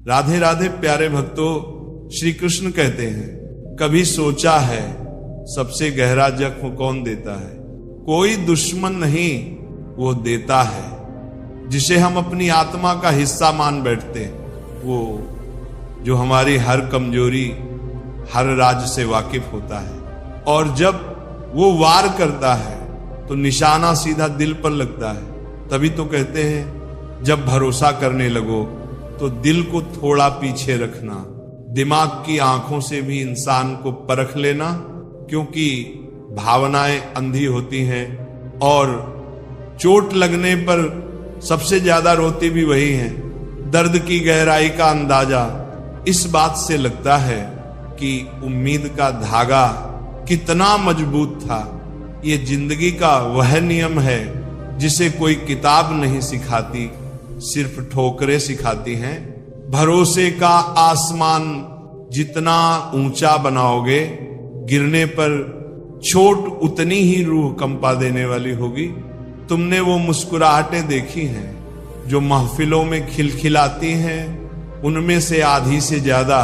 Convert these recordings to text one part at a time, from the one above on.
राधे राधे प्यारे भक्तों, श्री कृष्ण कहते हैं, कभी सोचा है सबसे गहरा जख्म कौन देता है? कोई दुश्मन नहीं, वो देता है जिसे हम अपनी आत्मा का हिस्सा मान बैठते हैं। वो जो हमारी हर कमजोरी, हर राज से वाकिफ होता है, और जब वो वार करता है तो निशाना सीधा दिल पर लगता है। तभी तो कहते हैं, जब भरोसा करने लगो तो दिल को थोड़ा पीछे रखना, दिमाग की आंखों से भी इंसान को परख लेना, क्योंकि भावनाएं अंधी होती हैं और चोट लगने पर सबसे ज्यादा रोती भी वही हैं। दर्द की गहराई का अंदाजा इस बात से लगता है कि उम्मीद का धागा कितना मजबूत था। ये जिंदगी का वह नियम है जिसे कोई किताब नहीं सिखाती, सिर्फ ठोकरें सिखाती हैं। भरोसे का आसमान जितना ऊंचा बनाओगे, गिरने पर चोट उतनी ही रूह कंपा देने वाली होगी। तुमने वो मुस्कुराहटें देखी हैं जो महफिलों में खिलखिलाती हैं, उनमें से आधी से ज्यादा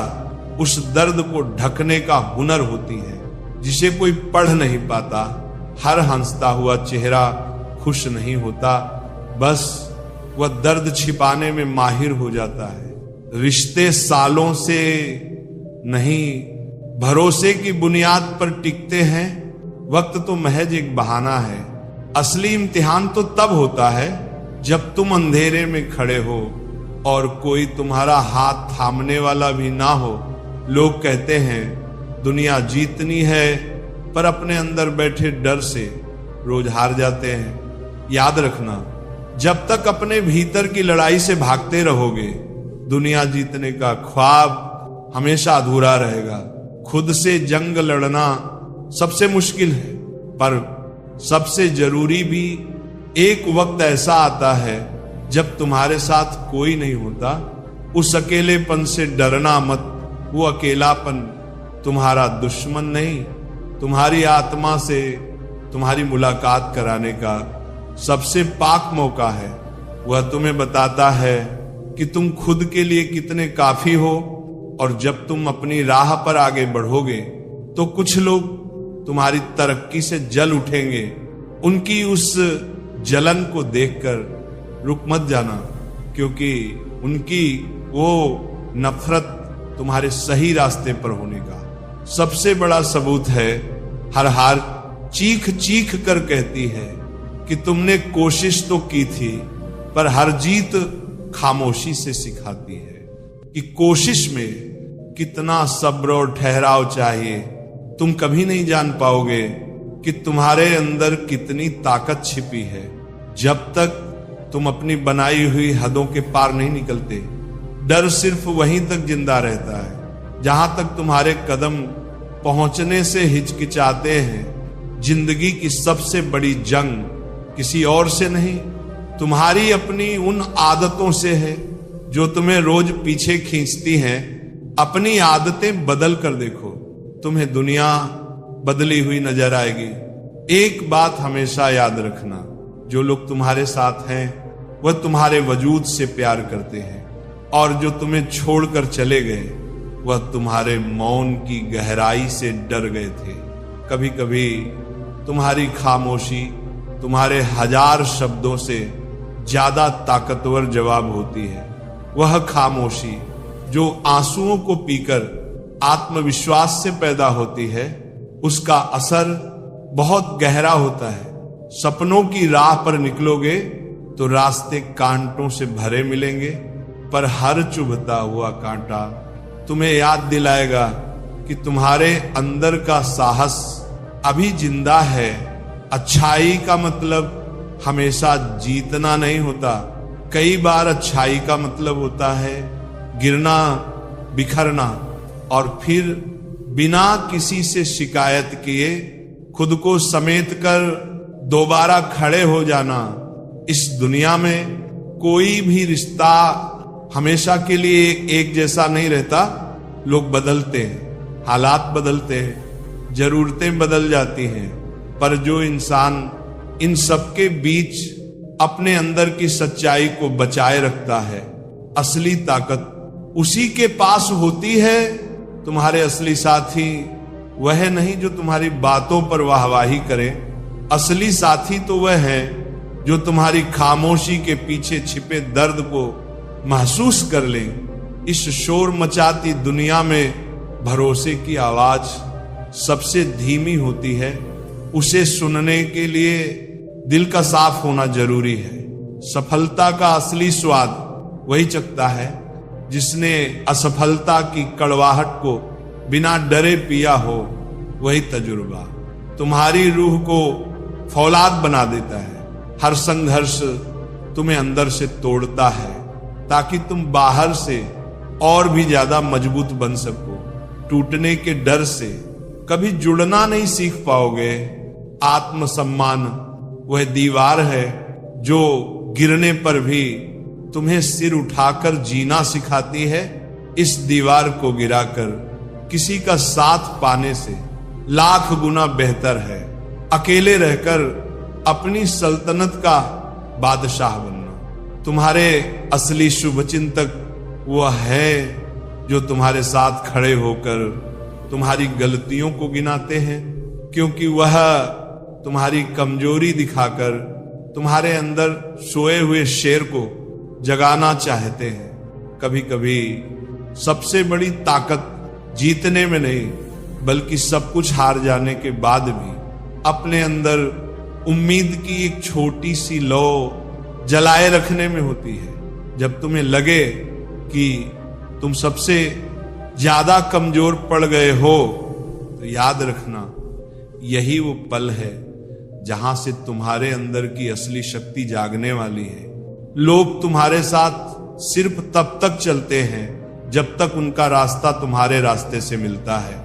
उस दर्द को ढकने का हुनर होती है जिसे कोई पढ़ नहीं पाता। हर हंसता हुआ चेहरा खुश नहीं होता, बस वह दर्द छिपाने में माहिर हो जाता है। रिश्ते सालों से नहीं, भरोसे की बुनियाद पर टिकते हैं। वक्त तो महज एक बहाना है। असली इम्तिहान तो तब होता है जब तुम अंधेरे में खड़े हो और कोई तुम्हारा हाथ थामने वाला भी ना हो। लोग कहते हैं दुनिया जीतनी है, पर अपने अंदर बैठे डर से रोज हार जाते हैं। याद रखना, जब तक अपने भीतर की लड़ाई से भागते रहोगे, दुनिया जीतने का ख्वाब हमेशा अधूरा रहेगा। खुद से जंग लड़ना सबसे मुश्किल है, पर सबसे जरूरी भी। एक वक्त ऐसा आता है जब तुम्हारे साथ कोई नहीं होता। उस अकेलेपन से डरना मत। वो अकेलापन तुम्हारा दुश्मन नहीं, तुम्हारी आत्मा से तुम्हारी मुलाकात कराने का सबसे पाक मौका है। वह तुम्हें बताता है कि तुम खुद के लिए कितने काफी हो, और जब तुम अपनी राह पर आगे बढ़ोगे तो कुछ लोग तुम्हारी तरक्की से जल उठेंगे। उनकी उस जलन को देखकर रुक मत जाना, क्योंकि उनकी वो नफरत तुम्हारे सही रास्ते पर होने का सबसे बड़ा सबूत है। हर हार चीख चीख कर कहती है कि तुमने कोशिश तो की थी, पर हर जीत खामोशी से सिखाती है कि कोशिश में कितना सब्र और ठहराव चाहिए। तुम कभी नहीं जान पाओगे कि तुम्हारे अंदर कितनी ताकत छिपी है जब तक तुम अपनी बनाई हुई हदों के पार नहीं निकलते। डर सिर्फ वहीं तक जिंदा रहता है जहां तक तुम्हारे कदम पहुंचने से हिचकिचाते हैं। जिंदगी की सबसे बड़ी जंग किसी और से नहीं, तुम्हारी अपनी उन आदतों से है जो तुम्हें रोज पीछे खींचती हैं। अपनी आदतें बदल कर देखो, तुम्हें दुनिया बदली हुई नजर आएगी। एक बात हमेशा याद रखना, जो लोग तुम्हारे साथ हैं वह तुम्हारे वजूद से प्यार करते हैं, और जो तुम्हें छोड़कर चले गए वह तुम्हारे मौन की गहराई से डर गए थे। कभी कभी तुम्हारी खामोशी तुम्हारे हजार शब्दों से ज्यादा ताकतवर जवाब होती है। वह खामोशी जो आंसुओं को पीकर आत्मविश्वास से पैदा होती है, उसका असर बहुत गहरा होता है। सपनों की राह पर निकलोगे तो रास्ते कांटों से भरे मिलेंगे, पर हर चुभता हुआ कांटा तुम्हें याद दिलाएगा कि तुम्हारे अंदर का साहस अभी जिंदा है। अच्छाई का मतलब हमेशा जीतना नहीं होता। कई बार अच्छाई का मतलब होता है गिरना, बिखरना, और फिर बिना किसी से शिकायत किए खुद को समेट कर दोबारा खड़े हो जाना। इस दुनिया में कोई भी रिश्ता हमेशा के लिए एक जैसा नहीं रहता। लोग बदलते हैं, हालात बदलते हैं, जरूरतें बदल जाती हैं, पर जो इंसान इन सबके बीच अपने अंदर की सच्चाई को बचाए रखता है, असली ताकत उसी के पास होती है तुम्हारे असली साथी। वह नहीं जो तुम्हारी बातों पर वाहवाही करे। असली साथी तो वह है जो तुम्हारी खामोशी के पीछे छिपे दर्द को महसूस कर ले। इस शोर मचाती दुनिया में भरोसे की आवाज सबसे धीमी होती है। उसे सुनने के लिए दिल का साफ होना जरूरी है। सफलता का असली स्वाद वही चखता है जिसने असफलता की कड़वाहट को बिना डरे पिया हो। वही तजुर्बा तुम्हारी रूह को फौलाद बना देता है। हर संघर्ष तुम्हें अंदर से तोड़ता है ताकि तुम बाहर से और भी ज्यादा मजबूत बन सको। टूटने के डर से कभी जुड़ना नहीं सीख पाओगे। आत्मसम्मान वह दीवार है जो गिरने पर भी तुम्हें सिर उठाकर जीना सिखाती है। इस दीवार को गिराकर किसी का साथ पाने से लाख गुना बेहतर है अकेले रहकर अपनी सल्तनत का बादशाह बनना। तुम्हारे असली शुभचिंतक वह है जो तुम्हारे साथ खड़े होकर तुम्हारी गलतियों को गिनाते हैं, क्योंकि वह तुम्हारी कमजोरी दिखाकर तुम्हारे अंदर सोए हुए शेर को जगाना चाहते हैं। कभी कभी सबसे बड़ी ताकत जीतने में नहीं बल्कि सब कुछ हार जाने के बाद भी अपने अंदर उम्मीद की एक छोटी सी लौ जलाए रखने में होती है। जब तुम्हें लगे कि तुम सबसे ज्यादा कमजोर पड़ गए हो तो याद रखना यही वो पल है जहां से तुम्हारे अंदर की असली शक्ति जागने वाली है। लोग तुम्हारे साथ सिर्फ तब तक चलते हैं जब तक उनका रास्ता तुम्हारे रास्ते से मिलता है।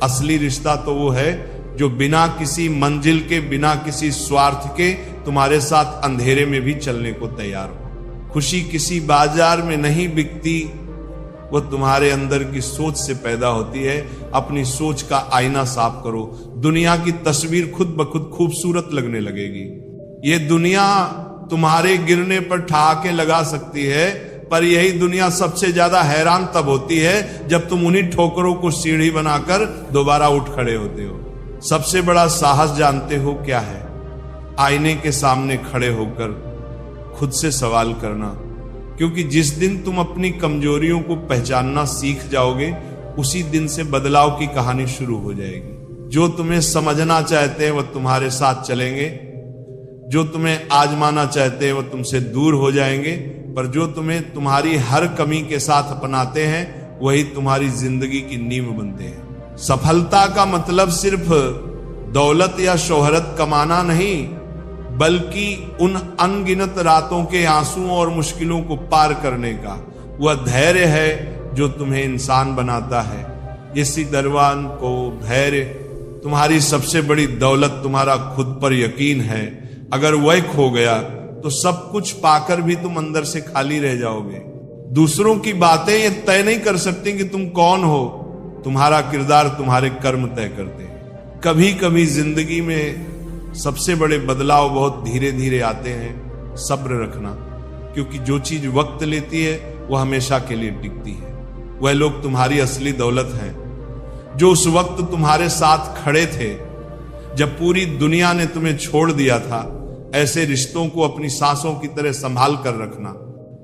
असली रिश्ता तो वो है जो बिना किसी मंजिल के, बिना किसी स्वार्थ के तुम्हारे साथ अंधेरे में भी चलने को तैयार हो। खुशी किसी बाजार में नहीं बिकती, वो तुम्हारे अंदर की सोच से पैदा होती है। अपनी सोच का आईना साफ करो, दुनिया की तस्वीर खुद ब खुद खूबसूरत लगने लगेगी। ये दुनिया तुम्हारे गिरने पर ठहाके लगा सकती है, पर यही दुनिया सबसे ज्यादा हैरान तब होती है जब तुम उन्हीं ठोकरों को सीढ़ी बनाकर दोबारा उठ खड़े होते हो। सबसे बड़ा साहस जानते हो क्या है? आईने के सामने खड़े होकर खुद से सवाल करना, क्योंकि जिस दिन तुम अपनी कमजोरियों को पहचानना सीख जाओगे उसी दिन से बदलाव की कहानी शुरू हो जाएगी। जो तुम्हें समझना चाहते हैं वह तुम्हारे साथ चलेंगे, जो तुम्हें आजमाना चाहते हैं वह तुमसे दूर हो जाएंगे, पर जो तुम्हें तुम्हारी हर कमी के साथ अपनाते हैं वही तुम्हारी जिंदगी की नींव बनते हैं। सफलता का मतलब सिर्फ दौलत या शोहरत कमाना नहीं, बल्कि उन अनगिनत रातों के आंसुओं और मुश्किलों को पार करने का वह धैर्य है जो तुम्हें इंसान बनाता है। इसी दरवान को धैर्य तुम्हारी सबसे बड़ी दौलत तुम्हारा खुद पर यकीन है। अगर वह खो गया तो सब कुछ पाकर भी तुम अंदर से खाली रह जाओगे। दूसरों की बातें ये तय नहीं कर सकती कि तुम कौन हो, तुम्हारा किरदार तुम्हारे कर्म तय करते हैं। कभी कभी जिंदगी में सबसे बड़े बदलाव बहुत धीरे धीरे आते हैं। सब्र रखना, क्योंकि जो चीज वक्त लेती है वह हमेशा के लिए टिकती है। वह लोग तुम्हारी असली दौलत हैं जो उस वक्त तुम्हारे साथ खड़े थे जब पूरी दुनिया ने तुम्हें छोड़ दिया था। ऐसे रिश्तों को अपनी सांसों की तरह संभाल कर रखना।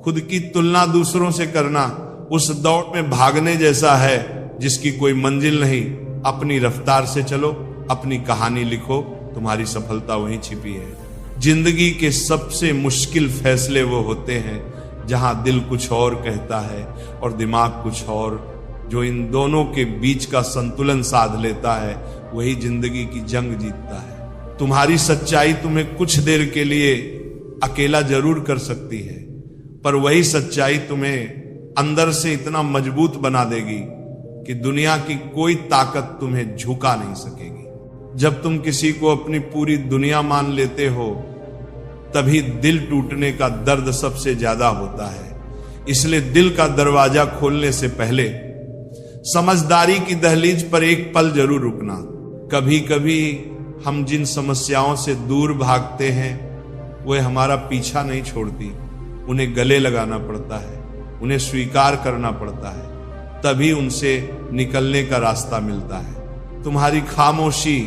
खुद की तुलना दूसरों से करना उस दौड़ में भागने जैसा है जिसकी कोई मंजिल नहीं। अपनी रफ्तार से चलो, अपनी कहानी लिखो, तुम्हारी सफलता वहीं छिपी है। जिंदगी के सबसे मुश्किल फैसले वो होते हैं जहां दिल कुछ और कहता है और दिमाग कुछ और। जो इन दोनों के बीच का संतुलन साध लेता है वही जिंदगी की जंग जीतता है। तुम्हारी सच्चाई तुम्हें कुछ देर के लिए अकेला जरूर कर सकती है, पर वही सच्चाई तुम्हें अंदर से इतना मजबूत बना देगी कि दुनिया की कोई ताकत तुम्हें झुका नहीं सकेगी। जब तुम किसी को अपनी पूरी दुनिया मान लेते हो तभी दिल टूटने का दर्द सबसे ज्यादा होता है। इसलिए दिल का दरवाजा खोलने से पहले समझदारी की दहलीज पर एक पल जरूर रुकना। कभी कभी हम जिन समस्याओं से दूर भागते हैं वे हमारा पीछा नहीं छोड़ती, उन्हें गले लगाना पड़ता है, उन्हें स्वीकार करना पड़ता है, तभी उनसे निकलने का रास्ता मिलता है। तुम्हारी खामोशी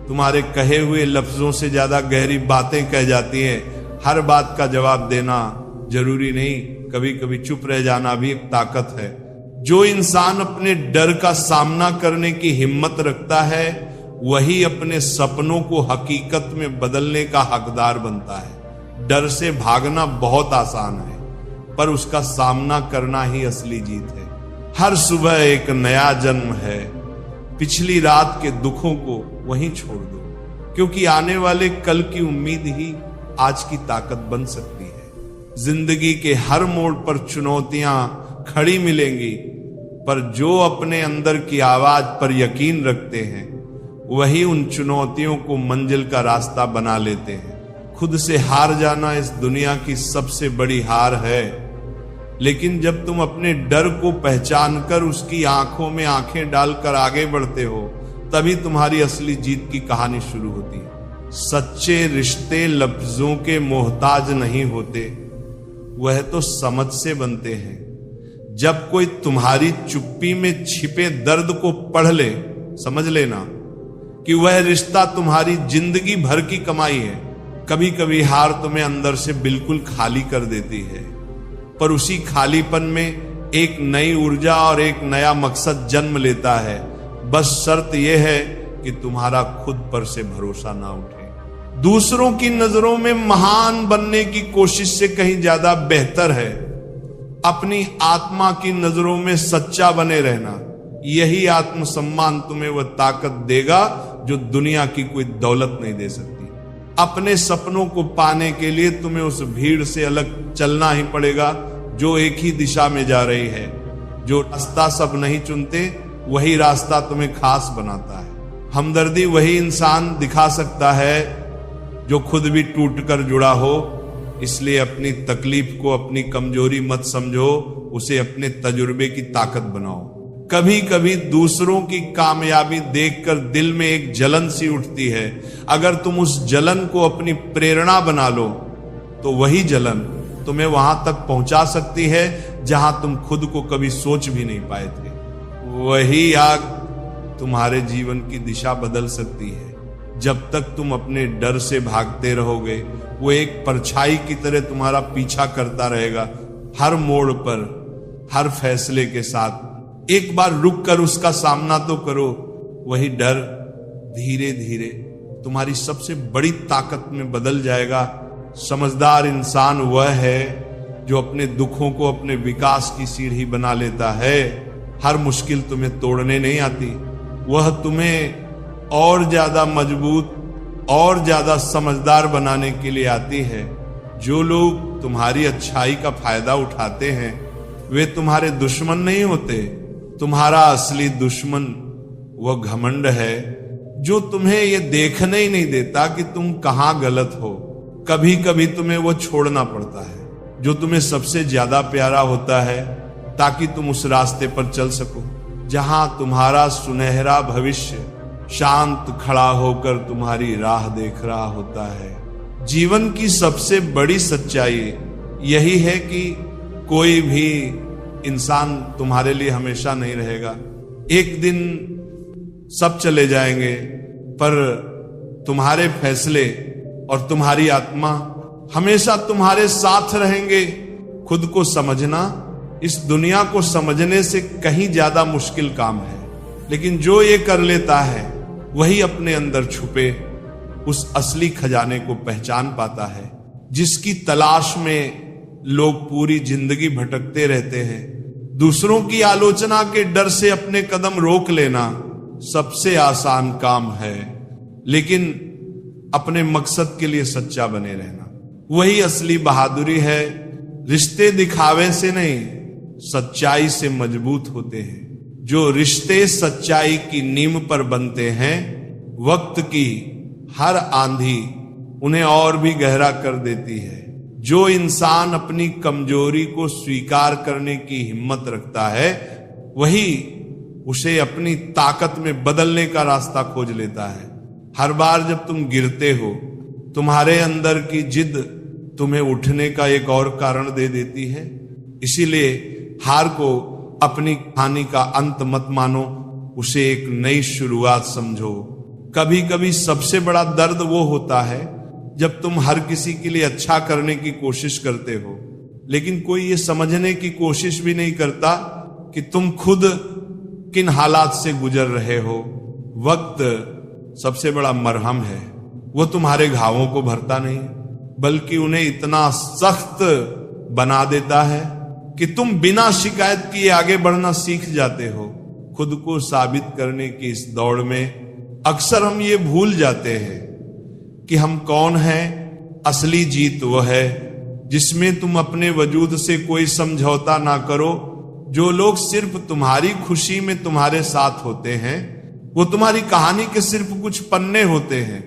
तुम्हारे कहे हुए लफ्जों से ज्यादा गहरी बातें कह जाती हैं। हर बात का जवाब देना जरूरी नहीं, कभी कभी चुप रह जाना भी एक ताकत है। जो इंसान अपने डर का सामना करने की हिम्मत रखता है वही अपने सपनों को हकीकत में बदलने का हकदार बनता है। डर से भागना बहुत आसान है, पर उसका सामना करना ही असली जीत है। हर सुबह एक नया जन्म है, पिछली रात के दुखों को वहीं छोड़ दो, क्योंकि आने वाले कल की उम्मीद ही आज की ताकत बन सकती है। जिंदगी के हर मोड़ पर चुनौतियां खड़ी मिलेंगी, पर जो अपने अंदर की आवाज पर यकीन रखते हैं वही उन चुनौतियों को मंजिल का रास्ता बना लेते हैं। खुद से हार जाना इस दुनिया की सबसे बड़ी हार है, लेकिन जब तुम अपने डर को पहचान कर उसकी आंखों में आंखें डालकर आगे बढ़ते हो, तभी तुम्हारी असली जीत की कहानी शुरू होती है। सच्चे रिश्ते लफ्जों के मोहताज नहीं होते, वह तो समझ से बनते हैं। जब कोई तुम्हारी चुप्पी में छिपे दर्द को पढ़ ले, समझ लेना कि वह रिश्ता तुम्हारी जिंदगी भर की कमाई है। कभी कभी हार तुम्हें अंदर से बिल्कुल खाली कर देती है, पर उसी खालीपन में एक नई ऊर्जा और एक नया मकसद जन्म लेता है। बस शर्त यह है कि तुम्हारा खुद पर से भरोसा ना उठे। दूसरों की नजरों में महान बनने की कोशिश से कहीं ज्यादा बेहतर है अपनी आत्मा की नजरों में सच्चा बने रहना। यही आत्मसम्मान तुम्हें वह ताकत देगा जो दुनिया की कोई दौलत नहीं दे सकती। अपने सपनों को पाने के लिए तुम्हें उस भीड़ से अलग चलना ही पड़ेगा जो एक ही दिशा में जा रही है। जो रास्ता सब नहीं चुनते, वही रास्ता तुम्हें खास बनाता है। हमदर्दी वही इंसान दिखा सकता है जो खुद भी टूट कर जुड़ा हो। इसलिए अपनी तकलीफ को अपनी कमजोरी मत समझो, उसे अपने तजुर्बे की ताकत बनाओ। कभी कभी दूसरों की कामयाबी देखकर दिल में एक जलन सी उठती है। अगर तुम उस जलन को अपनी प्रेरणा बना लो तो वही जलन तुम्हें वहां तक पहुंचा सकती है जहां तुम खुद को कभी सोच भी नहीं पाए थे। वही आग तुम्हारे जीवन की दिशा बदल सकती है। जब तक तुम अपने डर से भागते रहोगे, वो एक परछाई की तरह तुम्हारा पीछा करता रहेगा। हर मोड़ पर, हर फैसले के साथ एक बार रुक कर उसका सामना तो करो। वही डर धीरे धीरे तुम्हारी सबसे बड़ी ताकत में बदल जाएगा। समझदार इंसान वह है जो अपने दुखों को अपने विकास की सीढ़ी बना लेता है। हर मुश्किल तुम्हें तोड़ने नहीं आती, वह तुम्हें और ज्यादा मजबूत और ज्यादा समझदार बनाने के लिए आती है। जो लोग तुम्हारी अच्छाई का फायदा उठाते हैं वे तुम्हारे दुश्मन नहीं होते। तुम्हारा असली दुश्मन वह घमंड है जो तुम्हें यह देखने ही नहीं देता कि तुम कहां गलत हो। कभी कभी तुम्हें वो छोड़ना पड़ता है जो तुम्हें सबसे ज्यादा प्यारा होता है, ताकि तुम उस रास्ते पर चल सको जहां तुम्हारा सुनहरा भविष्य शांत खड़ा होकर तुम्हारी राह देख रहा होता है। जीवन की सबसे बड़ी सच्चाई यही है कि कोई भी इंसान तुम्हारे लिए हमेशा नहीं रहेगा। एक दिन सब चले जाएंगे, पर तुम्हारे फैसले और तुम्हारी आत्मा हमेशा तुम्हारे साथ रहेंगे। खुद को समझना इस दुनिया को समझने से कहीं ज्यादा मुश्किल काम है, लेकिन जो ये कर लेता है वही अपने अंदर छुपे उस असली खजाने को पहचान पाता है, जिसकी तलाश में लोग पूरी जिंदगी भटकते रहते हैं। दूसरों की आलोचना के डर से अपने कदम रोक लेना सबसे आसान काम है, लेकिन अपने मकसद के लिए सच्चा बने रहना वही असली बहादुरी है। रिश्ते दिखावे से नहीं, सच्चाई से मजबूत होते हैं। जो रिश्ते सच्चाई की नींव पर बनते हैं, वक्त की हर आंधी उन्हें और भी गहरा कर देती है। जो इंसान अपनी कमजोरी को स्वीकार करने की हिम्मत रखता है, वही उसे अपनी ताकत में बदलने का रास्ता खोज लेता है। हर बार जब तुम गिरते हो, तुम्हारे अंदर की जिद तुम्हें उठने का एक और कारण दे देती है। इसीलिए हार को अपनी कहानी का अंत मत मानो, उसे एक नई शुरुआत समझो। कभी कभी सबसे बड़ा दर्द वो होता है जब तुम हर किसी के लिए अच्छा करने की कोशिश करते हो, लेकिन कोई ये समझने की कोशिश भी नहीं करता कि तुम खुद किन हालात से गुजर रहे हो। वक्त सबसे बड़ा मरहम है, वो तुम्हारे घावों को भरता नहीं बल्कि उन्हें इतना सख्त बना देता है कि तुम बिना शिकायत किए आगे बढ़ना सीख जाते हो। खुद को साबित करने की इस दौड़ में अक्सर हम ये भूल जाते हैं कि हम कौन हैं। असली जीत वो है जिसमें तुम अपने वजूद से कोई समझौता ना करो। जो लोग सिर्फ तुम्हारी खुशी में तुम्हारे साथ होते हैं वो तुम्हारी कहानी के सिर्फ कुछ पन्ने होते हैं,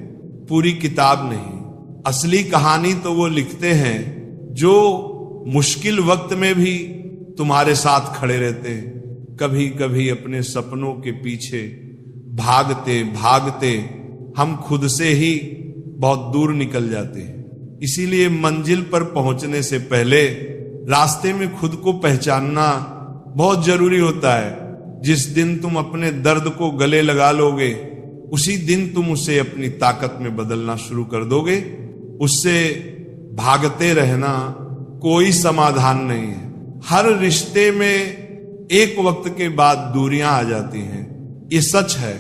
पूरी किताब नहीं। असली कहानी तो वो लिखते हैं जो मुश्किल वक्त में भी तुम्हारे साथ खड़े रहते हैं। कभी कभी अपने सपनों के पीछे भागते भागते हम खुद से ही बहुत दूर निकल जाते हैं। इसीलिए मंजिल पर पहुंचने से पहले रास्ते में खुद को पहचानना बहुत जरूरी होता है। जिस दिन तुम अपने दर्द को गले लगा लोगे उसी दिन तुम उसे अपनी ताकत में बदलना शुरू कर दोगे। उससे भागते रहना कोई समाधान नहीं है। हर रिश्ते में एक वक्त के बाद दूरियां आ जाती हैं, ये सच है,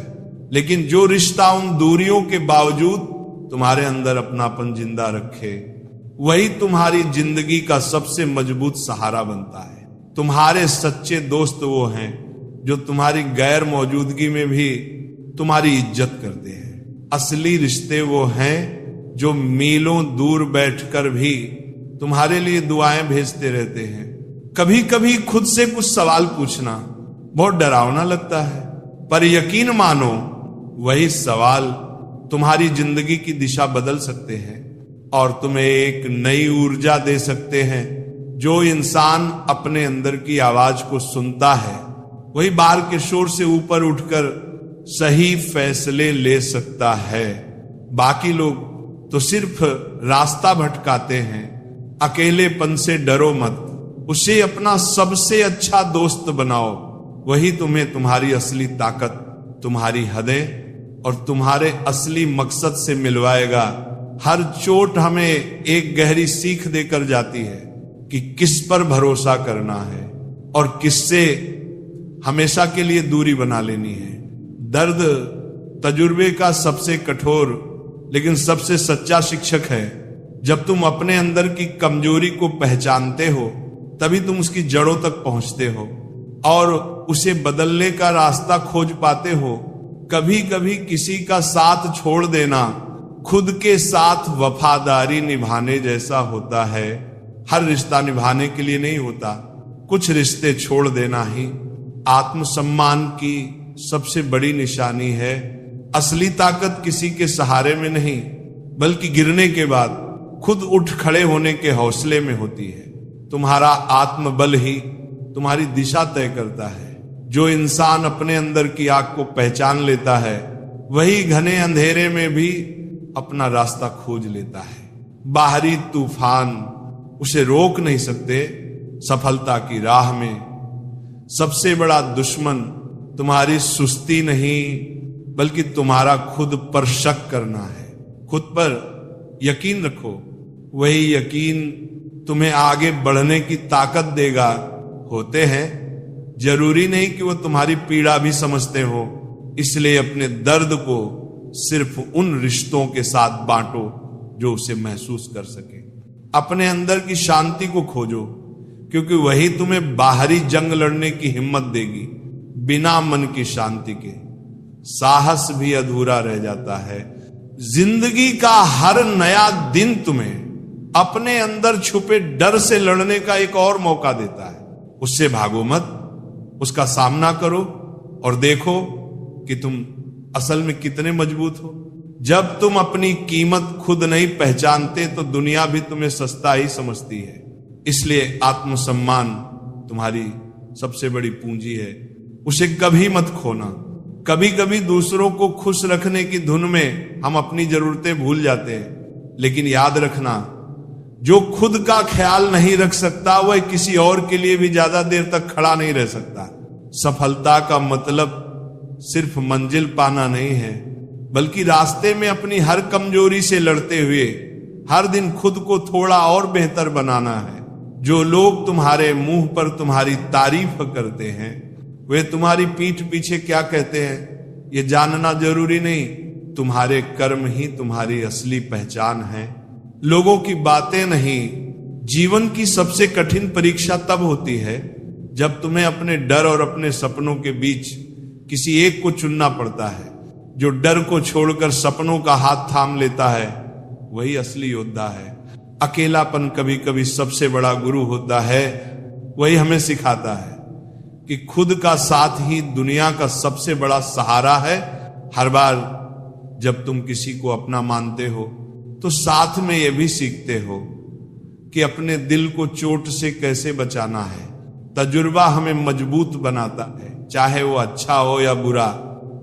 लेकिन जो रिश्ता उन दूरियों के बावजूद तुम्हारे अंदर अपनापन जिंदा रखे वही तुम्हारी जिंदगी का सबसे मजबूत सहारा बनता है। तुम्हारे सच्चे दोस्त वो हैं जो तुम्हारी गैर मौजूदगी में भी तुम्हारी इज्जत करते हैं। असली रिश्ते वो हैं जो मीलों दूर बैठकर भी तुम्हारे लिए दुआएं भेजते रहते हैं। कभी कभी खुद से कुछ सवाल पूछना बहुत डरावना लगता है, पर यकीन मानो वही सवाल तुम्हारी जिंदगी की दिशा बदल सकते हैं और तुम्हें एक नई ऊर्जा दे सकते हैं। जो इंसान अपने अंदर की आवाज को सुनता है वही बाहर के शोर से ऊपर उठकर सही फैसले ले सकता है। बाकी लोग तो सिर्फ रास्ता भटकाते हैं। अकेलेपन से डरो मत, उसे अपना सबसे अच्छा दोस्त बनाओ। वही तुम्हें तुम्हारी असली ताकत, तुम्हारी हदें और तुम्हारे असली मकसद से मिलवाएगा। हर चोट हमें एक गहरी सीख देकर जाती है कि किस पर भरोसा करना है और किससे हमेशा के लिए दूरी बना लेनी है। दर्द तजुर्बे का सबसे कठोर लेकिन सबसे सच्चा शिक्षक है। जब तुम अपने अंदर की कमजोरी को पहचानते हो तभी तुम उसकी जड़ों तक पहुंचते हो और उसे बदलने का रास्ता खोज पाते हो। कभी कभी किसी का साथ छोड़ देना खुद के साथ वफादारी निभाने जैसा होता है। हर रिश्ता निभाने के लिए नहीं होता, कुछ रिश्ते छोड़ देना ही आत्मसम्मान की सबसे बड़ी निशानी है। असली ताकत किसी के सहारे में नहीं बल्कि गिरने के बाद खुद उठ खड़े होने के हौसले में होती है। तुम्हारा आत्मबल ही तुम्हारी दिशा तय करता है। जो इंसान अपने अंदर की आग को पहचान लेता है वही घने अंधेरे में भी अपना रास्ता खोज लेता है। बाहरी तूफान उसे रोक नहीं सकते। सफलता की राह में सबसे बड़ा दुश्मन तुम्हारी सुस्ती नहीं बल्कि तुम्हारा खुद पर शक करना है। खुद पर यकीन रखो, वही यकीन तुम्हें आगे बढ़ने की ताकत देगा। होते हैं, जरूरी नहीं कि वो तुम्हारी पीड़ा भी समझते हो, इसलिए अपने दर्द को सिर्फ उन रिश्तों के साथ बांटो जो उसे महसूस कर सके। अपने अंदर की शांति को खोजो क्योंकि वही तुम्हें बाहरी जंग लड़ने की हिम्मत देगी। बिना मन की शांति के साहस भी अधूरा रह जाता है। जिंदगी का हर नया दिन तुम्हें अपने अंदर छुपे डर से लड़ने का एक और मौका देता है। उससे भागो मत, उसका सामना करो और देखो कि तुम असल में कितने मजबूत हो। जब तुम अपनी कीमत खुद नहीं पहचानते तो दुनिया भी तुम्हें सस्ता ही समझती है। इसलिए आत्मसम्मान तुम्हारी सबसे बड़ी पूंजी है, उसे कभी मत खोना। कभी कभी दूसरों को खुश रखने की धुन में हम अपनी जरूरतें भूल जाते हैं, लेकिन याद रखना जो खुद का ख्याल नहीं रख सकता वह किसी और के लिए भी ज्यादा देर तक खड़ा नहीं रह सकता। सफलता का मतलब सिर्फ मंजिल पाना नहीं है, बल्कि रास्ते में अपनी हर कमजोरी से लड़ते हुए हर दिन खुद को थोड़ा और बेहतर बनाना है। जो लोग तुम्हारे मुंह पर तुम्हारी तारीफ करते हैं वे तुम्हारी पीठ पीछे क्या कहते हैं ये जानना जरूरी नहीं। तुम्हारे कर्म ही तुम्हारी असली पहचान है, लोगों की बातें नहीं। जीवन की सबसे कठिन परीक्षा तब होती है जब तुम्हें अपने डर और अपने सपनों के बीच किसी एक को चुनना पड़ता है। जो डर को छोड़कर सपनों का हाथ थाम लेता है वही असली योद्धा है। अकेलापन कभी कभी सबसे बड़ा गुरु होता है। वही हमें सिखाता है कि खुद का साथ ही दुनिया का सबसे बड़ा सहारा है। हर बार जब तुम किसी को अपना मानते हो तो साथ में यह भी सीखते हो कि अपने दिल को चोट से कैसे बचाना है। तजुर्बा हमें मजबूत बनाता है, चाहे वो अच्छा हो या बुरा।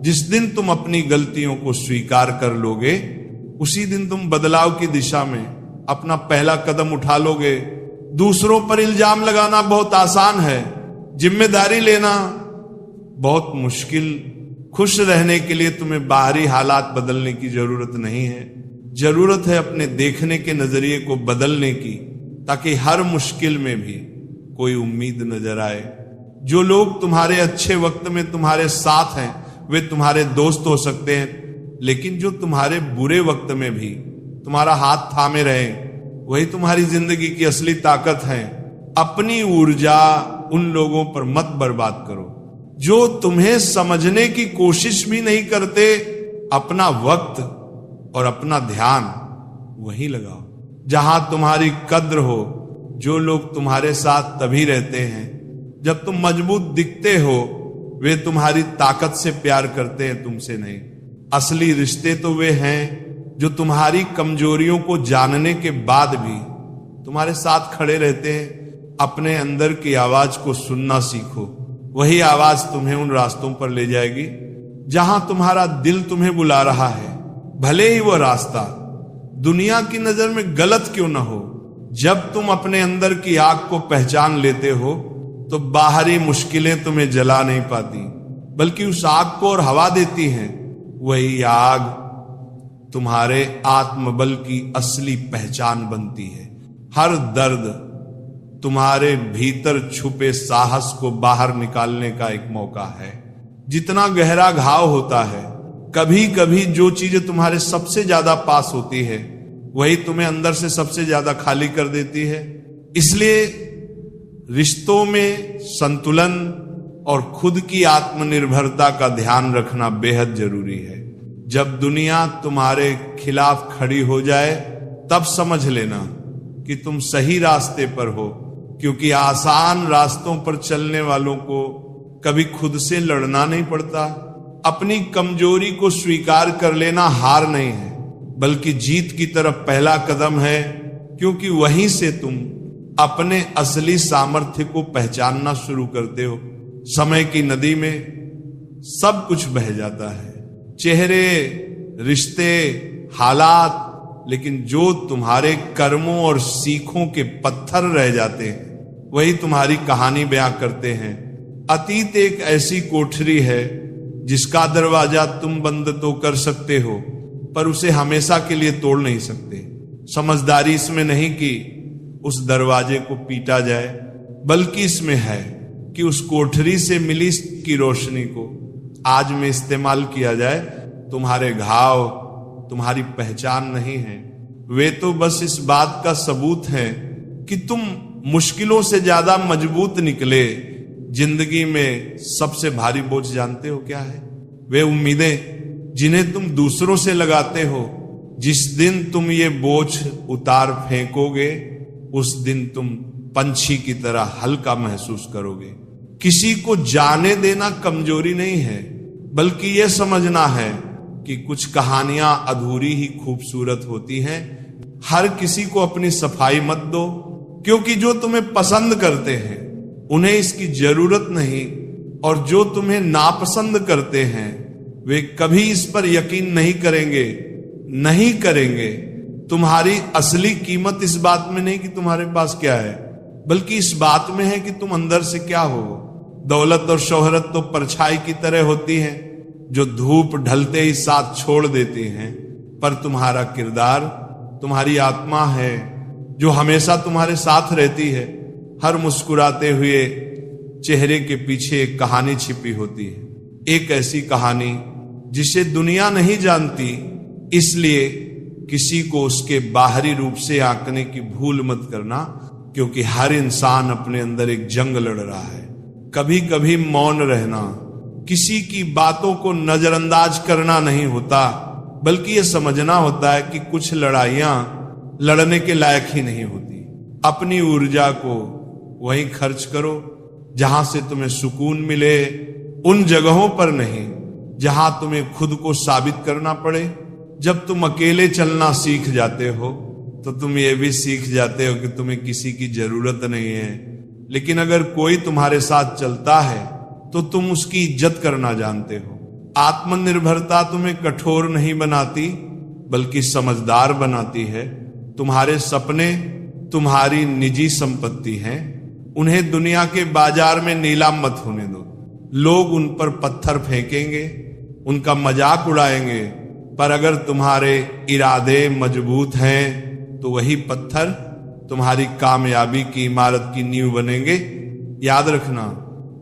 जिस दिन तुम अपनी गलतियों को स्वीकार कर लोगे उसी दिन तुम बदलाव की दिशा में अपना पहला कदम उठा लोगे। दूसरों पर इल्जाम लगाना बहुत आसान है, जिम्मेदारी लेना बहुत मुश्किल। खुश रहने के लिए तुम्हें बाहरी हालात बदलने की जरूरत नहीं है, जरूरत है अपने देखने के नजरिए को बदलने की, ताकि हर मुश्किल में भी कोई उम्मीद नजर आए। जो लोग तुम्हारे अच्छे वक्त में तुम्हारे साथ हैं वे तुम्हारे दोस्त हो सकते हैं, लेकिन जो तुम्हारे बुरे वक्त में भी तुम्हारा हाथ थामे रहे वही तुम्हारी जिंदगी की असली ताकत है। अपनी ऊर्जा उन लोगों पर मत बर्बाद करो जो तुम्हें समझने की कोशिश भी नहीं करते। अपना वक्त और अपना ध्यान वहीं लगाओ जहां तुम्हारी कद्र हो। जो लोग तुम्हारे साथ तभी रहते हैं जब तुम मजबूत दिखते हो, वे तुम्हारी ताकत से प्यार करते हैं, तुमसे नहीं। असली रिश्ते तो वे हैं जो तुम्हारी कमजोरियों को जानने के बाद भी तुम्हारे साथ खड़े रहते हैं। अपने अंदर की आवाज को सुनना सीखो, वही आवाज तुम्हें उन रास्तों पर ले जाएगी जहां तुम्हारा दिल तुम्हें बुला रहा है, भले ही वह रास्ता दुनिया की नजर में गलत क्यों ना हो। जब तुम अपने अंदर की आग को पहचान लेते हो तो बाहरी मुश्किलें तुम्हें जला नहीं पाती, बल्कि उस आग को और हवा देती हैं। वही आग तुम्हारे आत्मबल की असली पहचान बनती है। हर दर्द तुम्हारे भीतर छुपे साहस को बाहर निकालने का एक मौका है। जितना गहरा घाव होता है, कभी कभी जो चीजें तुम्हारे सबसे ज्यादा पास होती है वही तुम्हें अंदर से सबसे ज्यादा खाली कर देती है। इसलिए रिश्तों में संतुलन और खुद की आत्मनिर्भरता का ध्यान रखना बेहद जरूरी है। जब दुनिया तुम्हारे खिलाफ खड़ी हो जाए तब समझ लेना कि तुम सही रास्ते पर हो, क्योंकि आसान रास्तों पर चलने वालों को कभी खुद से लड़ना नहीं पड़ता। अपनी कमजोरी को स्वीकार कर लेना हार नहीं है, बल्कि जीत की तरफ पहला कदम है, क्योंकि वहीं से तुम अपने असली सामर्थ्य को पहचानना शुरू करते हो। समय की नदी में सब कुछ बह जाता है, चेहरे, रिश्ते, हालात, लेकिन जो तुम्हारे कर्मों और सीखों के पत्थर रह जाते हैं वही तुम्हारी कहानी बयां करते हैं। अतीत एक ऐसी कोठरी है जिसका दरवाजा तुम बंद तो कर सकते हो, पर उसे हमेशा के लिए तोड़ नहीं सकते। समझदारी इसमें नहीं कि उस दरवाजे को पीटा जाए, बल्कि इसमें है कि उस कोठरी से मिली की रोशनी को आज में इस्तेमाल किया जाए। तुम्हारे घाव तुम्हारी पहचान नहीं है, वे तो बस इस बात का सबूत है कि तुम मुश्किलों से ज्यादा मजबूत निकले। जिंदगी में सबसे भारी बोझ जानते हो क्या है? वे उम्मीदें जिन्हें तुम दूसरों से लगाते हो। जिस दिन तुम ये बोझ उतार फेंकोगे उस दिन तुम पंछी की तरह हल्का महसूस करोगे। किसी को जाने देना कमजोरी नहीं है, बल्कि यह समझना है कि कुछ कहानियां अधूरी ही खूबसूरत होती हैं। हर किसी को अपनी सफाई मत दो, क्योंकि जो तुम्हें पसंद करते हैं उन्हें इसकी जरूरत नहीं, और जो तुम्हें नापसंद करते हैं वे कभी इस पर यकीन नहीं करेंगे। तुम्हारी असली कीमत इस बात में नहीं कि तुम्हारे पास क्या है, बल्कि इस बात में है कि तुम अंदर से क्या हो। दौलत और शोहरत तो परछाई की तरह होती है जो धूप ढलते ही साथ छोड़ देती हैं, पर तुम्हारा किरदार, तुम्हारी आत्मा है जो हमेशा तुम्हारे साथ रहती है। हर मुस्कुराते हुए चेहरे के पीछे एक कहानी छिपी होती है, एक ऐसी कहानी जिसे दुनिया नहीं जानती। इसलिए किसी को उसके बाहरी रूप से आंकने की भूल मत करना, क्योंकि हर इंसान अपने अंदर एक जंग लड़ रहा है। कभी कभी मौन रहना, किसी की बातों को नजरअंदाज करना नहीं होता, बल्कि यह समझना होता है कि कुछ लड़ाइयां लड़ने के लायक ही नहीं होती। अपनी ऊर्जा को वहीं खर्च करो जहां से तुम्हें सुकून मिले, उन जगहों पर नहीं जहां तुम्हें खुद को साबित करना पड़े। जब तुम अकेले चलना सीख जाते हो तो तुम ये भी सीख जाते हो कि तुम्हें किसी की जरूरत नहीं है। लेकिन अगर कोई तुम्हारे साथ चलता है तो तुम उसकी इज्जत करना जानते हो। आत्मनिर्भरता तुम्हें कठोर नहीं बनाती, बल्कि समझदार बनाती है। तुम्हारे सपने तुम्हारी निजी संपत्ति हैं, उन्हें दुनिया के बाजार में नीलाम मत होने दो। लोग उन पर पत्थर फेंकेंगे, उनका मजाक उड़ाएंगे, पर अगर तुम्हारे इरादे मजबूत हैं तो वही पत्थर तुम्हारी कामयाबी की इमारत की नींव बनेंगे। याद रखना,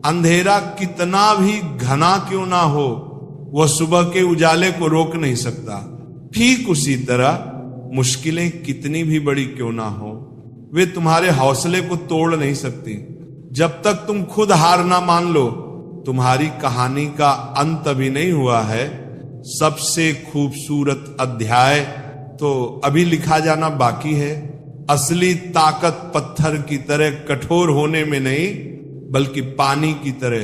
अंधेरा कितना भी घना क्यों ना हो, वह सुबह के उजाले को रोक नहीं सकता। ठीक उसी तरह मुश्किलें कितनी भी बड़ी क्यों ना हो, वे तुम्हारे हौसले को तोड़ नहीं सकती। जब तक तुम खुद हार ना मान लो, तुम्हारी कहानी का अंत अभी नहीं हुआ है। सबसे खूबसूरत अध्याय तो अभी लिखा जाना बाकी है। असली ताकत पत्थर की तरह कठोर होने में नहीं, बल्कि पानी की तरह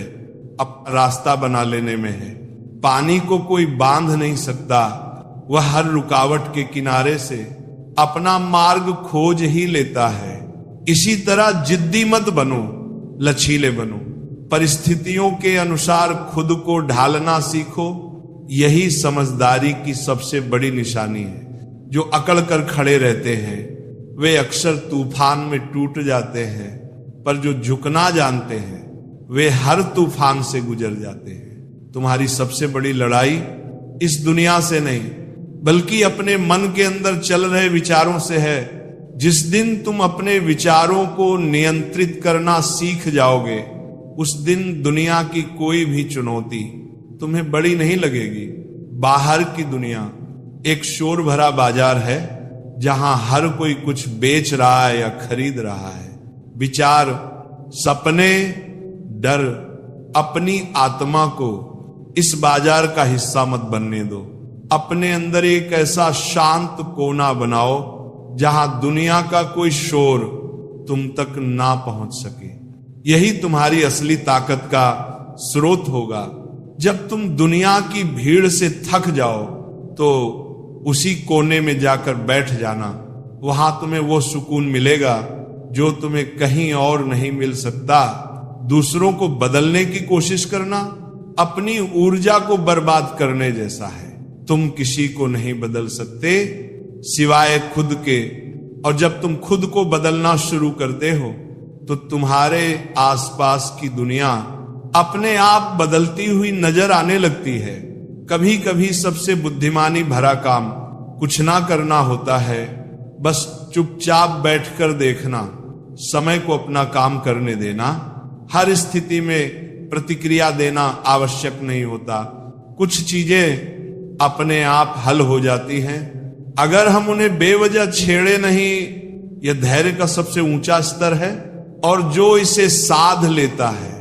अपना रास्ता बना लेने में है। पानी को कोई बांध नहीं सकता, वह हर रुकावट के किनारे से अपना मार्ग खोज ही लेता है। इसी तरह जिद्दी मत बनो, लचीले बनो। परिस्थितियों के अनुसार खुद को ढालना सीखो। यही समझदारी की सबसे बड़ी निशानी है। जो अकड़ कर खड़े रहते हैं वे अक्सर तूफान में टूट जाते हैं, पर जो झुकना जानते हैं वे हर तूफान से गुजर जाते हैं। तुम्हारी सबसे बड़ी लड़ाई इस दुनिया से नहीं, बल्कि अपने मन के अंदर चल रहे विचारों से है। जिस दिन तुम अपने विचारों को नियंत्रित करना सीख जाओगे, उस दिन दुनिया की कोई भी चुनौती तुम्हें बड़ी नहीं लगेगी। बाहर की दुनिया एक शोर भरा बाजार है, जहां हर कोई कुछ बेच रहा है या खरीद रहा है। विचार, सपने, डर, अपनी आत्मा को इस बाजार का हिस्सा मत बनने दो। अपने अंदर एक ऐसा शांत कोना बनाओ जहां दुनिया का कोई शोर तुम तक ना पहुंच सके। यही तुम्हारी असली ताकत का स्रोत होगा। जब तुम दुनिया की भीड़ से थक जाओ तो उसी कोने में जाकर बैठ जाना। वहां तुम्हें वो सुकून मिलेगा जो तुम्हें कहीं और नहीं मिल सकता। दूसरों को बदलने की कोशिश करना अपनी ऊर्जा को बर्बाद करने जैसा है। तुम किसी को नहीं बदल सकते सिवाय खुद के, और जब तुम खुद को बदलना शुरू करते हो तो तुम्हारे आसपास की दुनिया अपने आप बदलती हुई नजर आने लगती है। कभी कभी सबसे बुद्धिमानी भरा काम कुछ ना करना होता है, बस चुपचाप बैठकर देखना, समय को अपना काम करने देना। हर स्थिति में प्रतिक्रिया देना आवश्यक नहीं होता। कुछ चीजें अपने आप हल हो जाती हैं अगर हम उन्हें बेवजह छेड़े नहीं। यह धैर्य का सबसे ऊंचा स्तर है, और जो इसे साध लेता है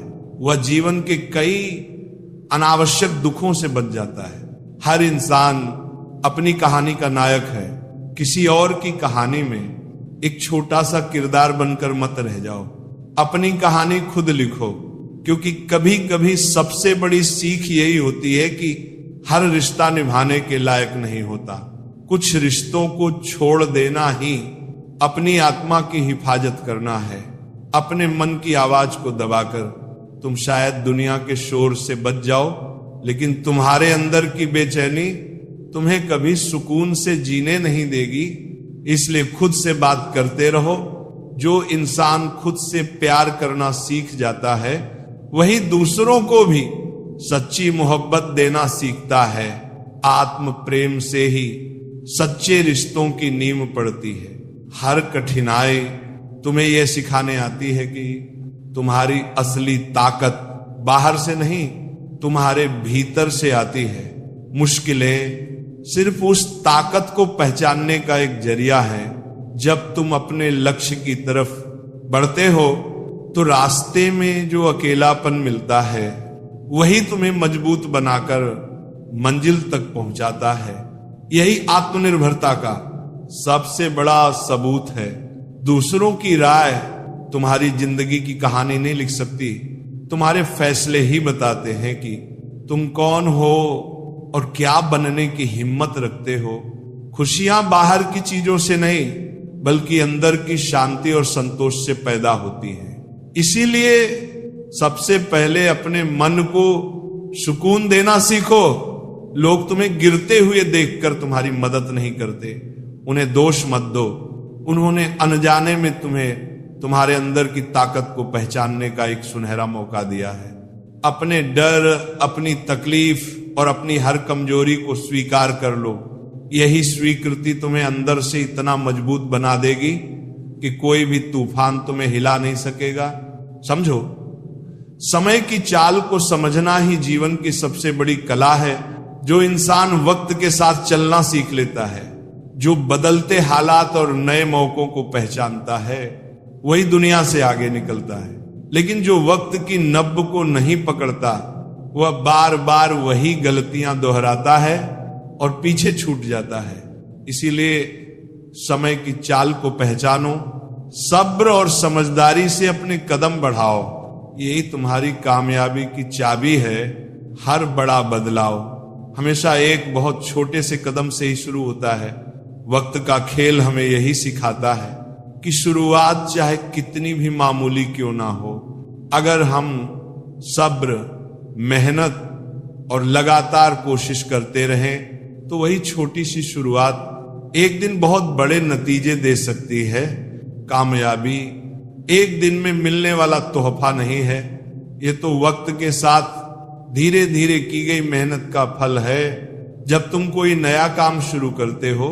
वह जीवन के कई अनावश्यक दुखों से बच जाता है। हर इंसान अपनी कहानी का नायक है। किसी और की कहानी में एक छोटा सा किरदार बनकर मत रह जाओ। अपनी कहानी खुद लिखो, क्योंकि कभी कभी सबसे बड़ी सीख यही होती है कि हर रिश्ता निभाने के लायक नहीं होता। कुछ रिश्तों को छोड़ देना ही अपनी आत्मा की हिफाजत करना है। अपने मन की आवाज को दबाकर तुम शायद दुनिया के शोर से बच जाओ, लेकिन तुम्हारे अंदर की बेचैनी तुम्हें कभी सुकून से जीने नहीं देगी। इसलिए खुद से बात करते रहो। जो इंसान खुद से प्यार करना सीख जाता है वही दूसरों को भी सच्ची मोहब्बत देना सीखता है। आत्म प्रेम से ही सच्चे रिश्तों की नींव पड़ती है। हर कठिनाई तुम्हें यह सिखाने आती है कि तुम्हारी असली ताकत बाहर से नहीं, तुम्हारे भीतर से आती है। मुश्किलें सिर्फ उस ताकत को पहचानने का एक जरिया है। जब तुम अपने लक्ष्य की तरफ बढ़ते हो तो रास्ते में जो अकेलापन मिलता है वही तुम्हें मजबूत बनाकर मंजिल तक पहुंचाता है। यही आत्मनिर्भरता का सबसे बड़ा सबूत है। दूसरों की राय तुम्हारी जिंदगी की कहानी नहीं लिख सकती। तुम्हारे फैसले ही बताते हैं कि तुम कौन हो और क्या बनने की हिम्मत रखते हो। खुशियां बाहर की चीजों से नहीं बल्कि अंदर की शांति और संतोष से पैदा होती है। इसीलिए सबसे पहले अपने मन को सुकून देना सीखो। लोग तुम्हें गिरते हुए देखकर तुम्हारी मदद नहीं करते, उन्हें दोष मत दो। उन्होंने अनजाने में तुम्हें तुम्हारे अंदर की ताकत को पहचानने का एक सुनहरा मौका दिया है। अपने डर, अपनी तकलीफ और अपनी हर कमजोरी को स्वीकार कर लो। यही स्वीकृति तुम्हें अंदर से इतना मजबूत बना देगी कि कोई भी तूफान तुम्हें हिला नहीं सकेगा। समझो, समय की चाल को समझना ही जीवन की सबसे बड़ी कला है। जो इंसान वक्त के साथ चलना सीख लेता है, जो बदलते हालात और नए मौकों को पहचानता है, वही दुनिया से आगे निकलता है। लेकिन जो वक्त की नब्ब को नहीं पकड़ता वह बार बार वही गलतियां दोहराता है और पीछे छूट जाता है। इसीलिए समय की चाल को पहचानो, सब्र और समझदारी से अपने कदम बढ़ाओ। यही तुम्हारी कामयाबी की चाबी है। हर बड़ा बदलाव हमेशा एक बहुत छोटे से कदम से ही शुरू होता है। वक्त का खेल हमें यही सिखाता है कि शुरुआत चाहे कितनी भी मामूली क्यों ना हो, अगर हम सब्र, मेहनत और लगातार कोशिश करते रहें तो वही छोटी सी शुरुआत एक दिन बहुत बड़े नतीजे दे सकती है। कामयाबी एक दिन में मिलने वाला तोहफा नहीं है, ये तो वक्त के साथ धीरे धीरे की गई मेहनत का फल है। जब तुम कोई नया काम शुरू करते हो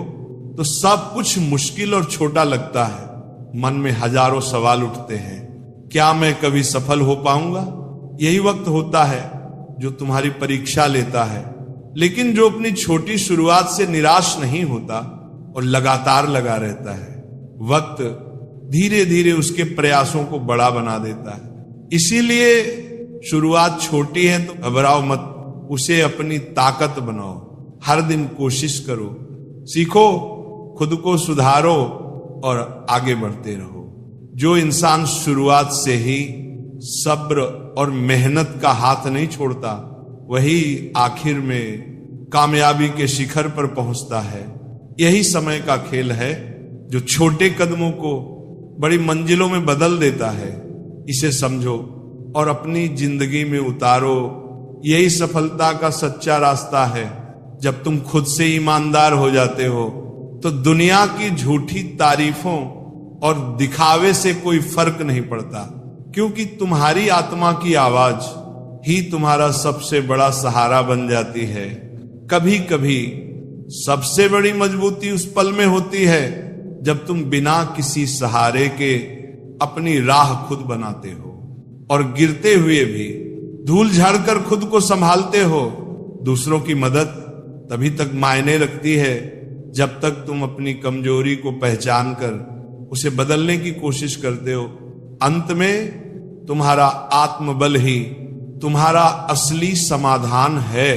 तो सब कुछ मुश्किल और छोटा लगता है। मन में हजारों सवाल उठते हैं, क्या मैं कभी सफल हो पाऊंगा? यही वक्त होता है जो तुम्हारी परीक्षा लेता है। लेकिन जो अपनी छोटी शुरुआत से निराश नहीं होता और लगातार लगा रहता है, वक्त धीरे धीरे उसके प्रयासों को बड़ा बना देता है। इसीलिए शुरुआत छोटी है तो घबराओ मत, उसे अपनी ताकत बनाओ। हर दिन कोशिश करो, सीखो, खुद को सुधारो और आगे बढ़ते रहो। जो इंसान शुरुआत से ही सब्र और मेहनत का हाथ नहीं छोड़ता वही आखिर में कामयाबी के शिखर पर पहुंचता है। यही समय का खेल है जो छोटे कदमों को बड़ी मंजिलों में बदल देता है। इसे समझो और अपनी जिंदगी में उतारो। यही सफलता का सच्चा रास्ता है। जब तुम खुद से ईमानदार हो जाते हो तो दुनिया की झूठी तारीफों और दिखावे से कोई फर्क नहीं पड़ता, क्योंकि तुम्हारी आत्मा की आवाज ही तुम्हारा सबसे बड़ा सहारा बन जाती है। कभी कभी सबसे बड़ी मजबूती उस पल में होती है जब तुम बिना किसी सहारे के अपनी राह खुद बनाते हो और गिरते हुए भी धूल झाड़कर खुद को संभालते हो। दूसरों की मदद तभी तक मायने रखती है जब तक तुम अपनी कमजोरी को पहचान कर उसे बदलने की कोशिश करते हो। अंत में तुम्हारा आत्मबल ही तुम्हारा असली समाधान है,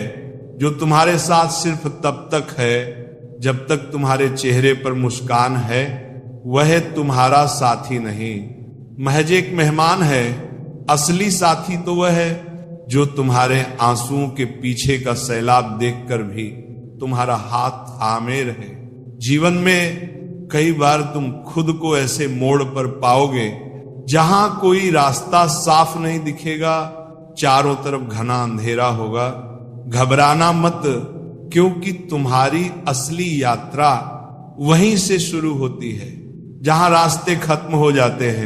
जो तुम्हारे साथ सिर्फ तब तक है जब तक तुम्हारे चेहरे पर मुस्कान है। वह तुम्हारा साथी नहीं, महज एक मेहमान है। असली साथी तो वह है जो तुम्हारे आंसुओं के पीछे का सैलाब देखकर भी तुम्हारा हाथ थामे रहे। जीवन में कई बार तुम खुद को ऐसे मोड़ पर पाओगे जहां कोई रास्ता साफ नहीं दिखेगा, चारों तरफ घना अंधेरा होगा। घबराना मत, क्योंकि तुम्हारी असली यात्रा वहीं से शुरू होती है। जहां रास्ते खत्म हो जाते हैं